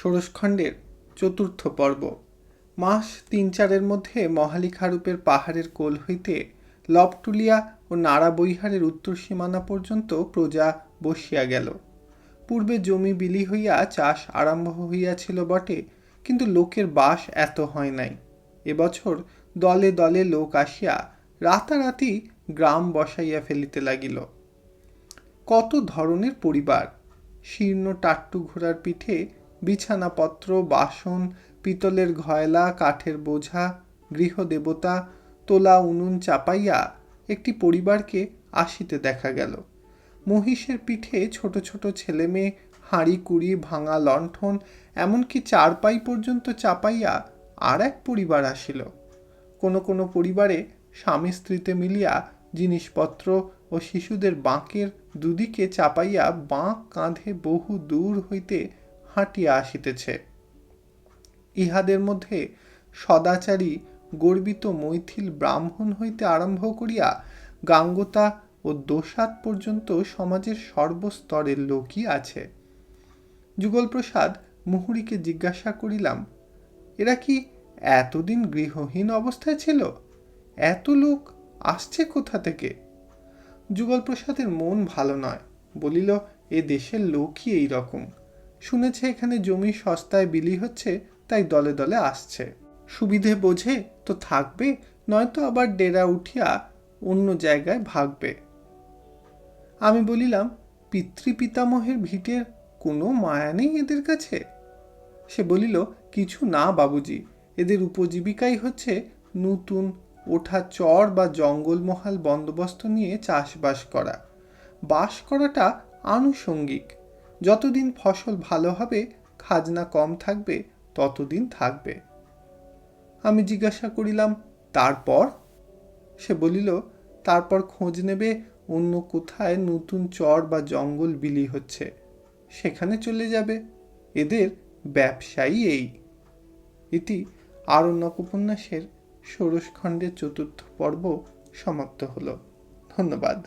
ষোড়শখণ্ডের চতুর্থ পর্ব। মাস ৩-৪-এর মধ্যে মহালিখারূপের পাহাড়ের কোল হইতে লবটুলিয়া ও নাড়াবৈহারের উত্তর সীমানা পর্যন্ত প্রজা বসিয়া গেল। পূর্বে জমি বিলি হইয়া চাষ আরম্ভ হইয়াছিল বটে, কিন্তু লোকের বাস এত হয় নাই। এবছর দলে দলে লোক আসিয়া রাতারাতি গ্রাম বসাইয়া ফেলিতে লাগিল। কত ধরনের পরিবার! শীর্ণ টাট্টু ঘোড়ার পিঠে বিছানাপত্র, বাসন, পিতলের ঘয়লা, কাঠের বোঝা, গৃহদেবতা, তোলা উনুন চাপাইয়া একটি পরিবারকে আসিতে দেখা গেল। মহিষের পিঠে ছোট ছোট ছেলে মেয়ে, হাঁড়ি কুড়ি, ভাঙা লণ্ঠন, এমনকি চারপাই পর্যন্ত চাপাইয়া আর এক পরিবার আসিল। কোনো কোনো পরিবারে স্বামী স্ত্রীতে মিলিয়া জিনিসপত্র ও শিশুদের বাঁকের দুদিকে চাপাইয়া বাঁক কাঁধে বহু দূর হইতে হাঁটিয়া আসিতেছে। ইহাদের মধ্যে সদাচারী গর্বিত মৈথিল ব্রাহ্মণ হইতে আরম্ভ করিয়া গাঙ্গতা ও দোসাত পর্যন্ত সমাজের সর্বস্তরের লোকই আছে। যুগলপ্রসাদ মুহুরীকে জিজ্ঞাসা করিলাম, এরা কি এতদিন গৃহহীন অবস্থায় ছিল? এত লোক আসছে কোথা থেকে? যুগলপ্রসাদের মন ভালো নয়, বলিল, এ দেশের লোকই এই রকম। শুনেছে এখানে জমি সস্তায় বিলি হচ্ছে, তাই দলে দলে আসছে। সুবিধে বোঝে তো থাকবে, নয়তো আবার ডেরা উঠিয়া অন্য জায়গায় ভাগবে। আমি বলিলাম, পিতৃপিতামহের ভিটের কোনো মায়া নেই এদের কাছে? সে বলিল, কিছু না বাবুজি, এদের উপজীবিকাই হচ্ছে নতুন ওঠা চর বা জঙ্গলমহাল বন্দোবস্ত নিয়ে চাষবাস করা। বাস করাটা আনুষঙ্গিক। যতদিন ফসল ভালো হবে, খাজনা কম থাকবে, ততদিন থাকবে। আমি জিজ্ঞাসা করিলাম, তারপর? সে বলিল, তারপর খোঁজ নেবে অন্য কোথায় নতুন চর বা জঙ্গল বিলি হচ্ছে, সেখানে চলে যাবে। এদের ব্যবসায়ী এই। ইতি আরণ্যক উপন্যাসের ষোড়শ খণ্ডের চতুর্থ পর্ব সমাপ্ত হল। ধন্যবাদ।